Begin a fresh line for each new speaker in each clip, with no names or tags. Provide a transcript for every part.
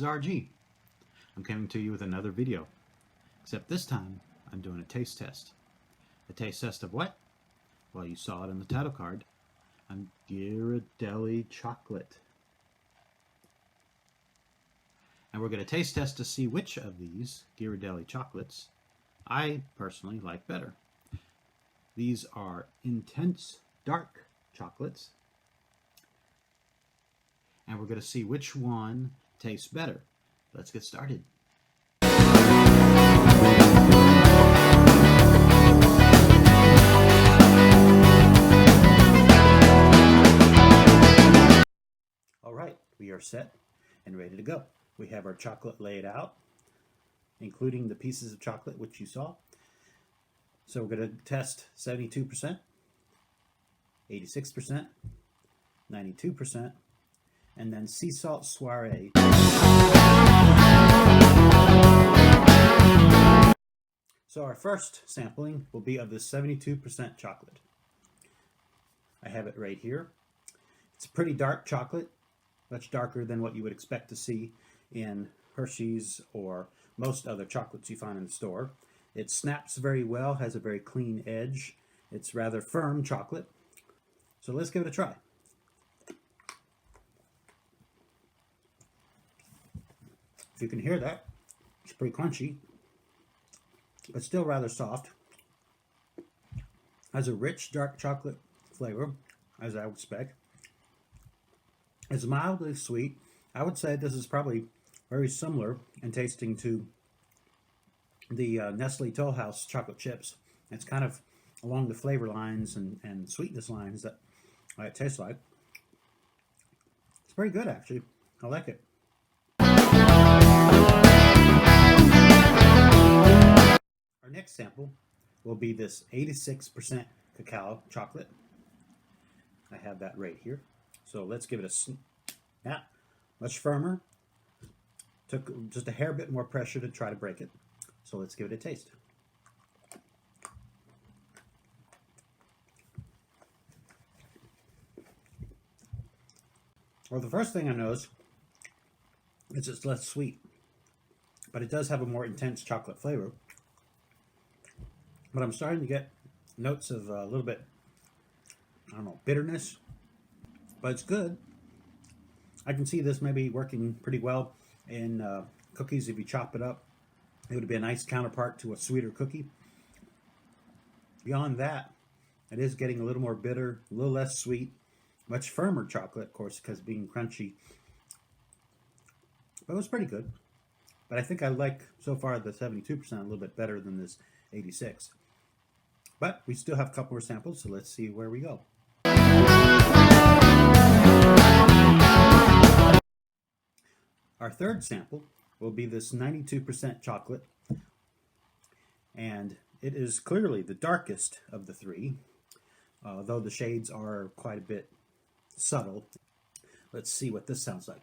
is RG. I'm coming to you with another video, except this time I'm doing a taste test. A taste test of what? Well, you saw it in the title card. I'm Ghirardelli chocolate. And we're going to taste test to see which of these Ghirardelli chocolates I personally like better. These are intense dark chocolates. And we're going to see which one tastes better. Let's get started. All right, we are set and ready to go. We have our chocolate laid out, including the pieces of chocolate which you saw. So we're going to test 72%, 86%, 92%, and then sea salt soiree. So our first sampling will be of the 72% chocolate. I have it right here. It's a pretty dark chocolate, much darker than what you would expect to see in Hershey's or most other chocolates you find in the store. It snaps very well, has a very clean edge. It's rather firm chocolate. So let's give it a try. If you can hear that, it's pretty crunchy, but still rather soft. Has a rich dark chocolate flavor, as I would expect. It's mildly sweet. I would say this is probably very similar in tasting to the Nestle Toll House chocolate chips. It's kind of along the flavor lines and sweetness lines that it tastes like. It's very good, actually. I like it. Our next sample will be this 86% cacao chocolate. I have that right here. So let's give it a snap. Much firmer. Took just a hair bit more pressure to try to break it. So let's give it a taste. Well, the first thing I notice is it's less sweet, but it does have a more intense chocolate flavor. But I'm starting to get notes of a little bit, I don't know, bitterness, but it's good. I can see this maybe working pretty well in cookies if you chop it up. It would be a nice counterpart to a sweeter cookie. Beyond that, it is getting a little more bitter, a little less sweet, much firmer chocolate, of course, because being crunchy. But it was pretty good. But I think I like, so far, the 72% a little bit better than this 86. But we still have a couple more samples, so let's see where we go. Our third sample will be this 92% chocolate, and it is clearly the darkest of the three, though the shades are quite a bit subtle. Let's see what this sounds like.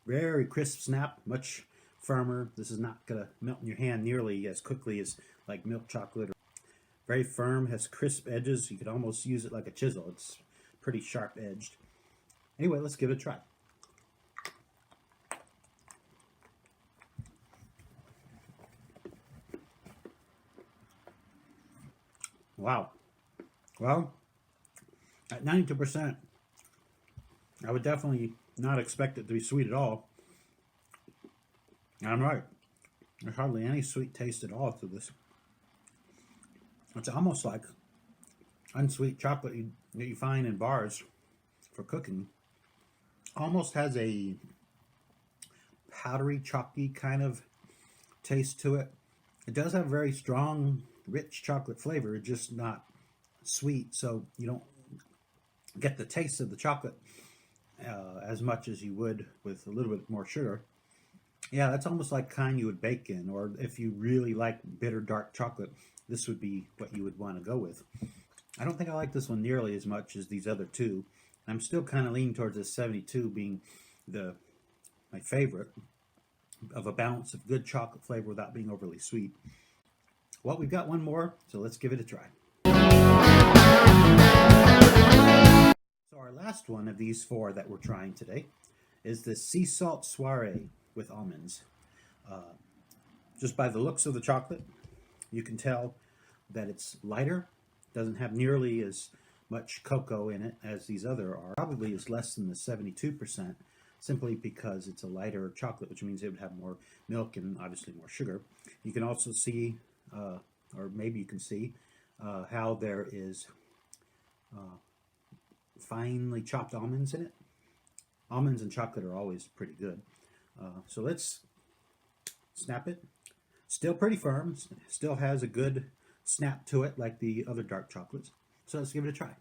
Very crisp snap, much firmer. This is not going to melt in your hand nearly as quickly as like milk chocolate. Very firm, has crisp edges. You could almost use it like a chisel. It's pretty sharp edged. Anyway, let's give it a try. Wow. Well, at 92%, I would definitely not expect it to be sweet at all. I'm right. There's hardly any sweet taste at all to this. It's almost like unsweet chocolate that you find in bars for cooking. Almost has a powdery, chalky kind of taste to it. It does have a very strong, rich chocolate flavor, just not sweet, so you don't get the taste of the chocolate as much as you would with a little bit more sugar. Yeah, that's almost like kind you would bake in, or if you really like bitter dark chocolate, this would be what you would want to go with. I don't think I like this one nearly as much as these other two. I'm still kind of leaning towards this 72 being my favorite of a balance of good chocolate flavor without being overly sweet. Well, we've got one more, so let's give it a try. So our last one of these four that we're trying today is the sea salt soiree with almonds. Just by the looks of the chocolate, you can tell that it's lighter, doesn't have nearly as much cocoa in it as these other are. Probably is less than the 72%, simply because it's a lighter chocolate, which means it would have more milk and obviously more sugar. You can also see, or maybe you can see, how there is finely chopped almonds in it. Almonds and chocolate are always pretty good. So let's snap it. Still pretty firm, still has a good snap to it like the other dark chocolates. So let's give it a try.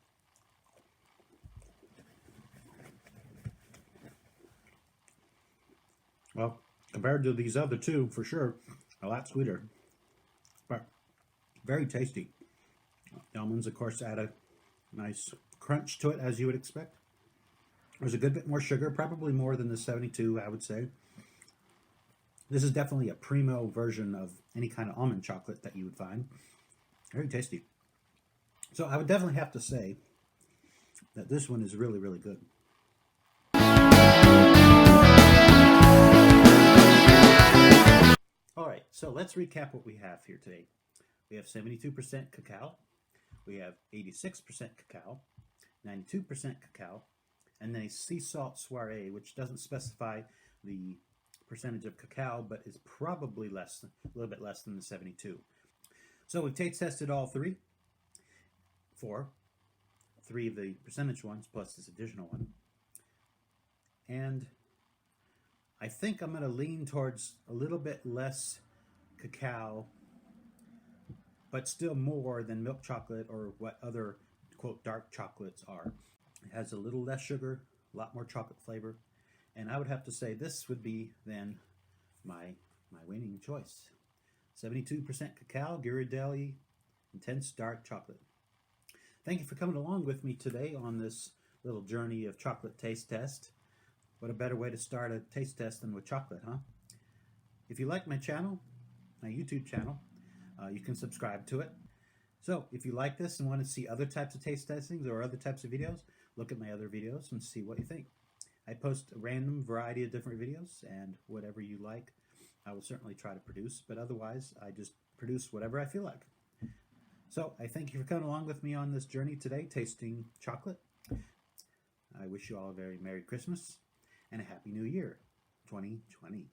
Well, compared to these other two, for sure, a lot sweeter, but very tasty. The almonds, of course, add a nice crunch to it, as you would expect. There's a good bit more sugar, probably more than the 72, I would say. This is definitely a primo version of any kind of almond chocolate that you would find. Very tasty. So I would definitely have to say that this one is really, really good. All right, so let's recap what we have here today. We have 72% cacao, we have 86% cacao, 92% cacao, and then a sea salt soiree, which doesn't specify the percentage of cacao, but is probably less, a little bit less than the 72. So we've taste tested all three of the percentage ones plus this additional one. And I think I'm going to lean towards a little bit less cacao, but still more than milk chocolate or what other, quote, dark chocolates are. It has a little less sugar, a lot more chocolate flavor. And I would have to say this would be then my winning choice. 72% cacao, Ghirardelli Intense Dark Chocolate. Thank you for coming along with me today on this little journey of chocolate taste test. What a better way to start a taste test than with chocolate, huh? If you like my channel, my YouTube channel, you can subscribe to it. So if you like this and want to see other types of taste testings or other types of videos, look at my other videos and see what you think. I post a random variety of different videos, and whatever you like, I will certainly try to produce, but otherwise, I just produce whatever I feel like. So I thank you for coming along with me on this journey today, tasting chocolate. I wish you all a very Merry Christmas and a Happy New Year, 2020.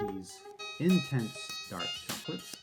These intense dark chocolates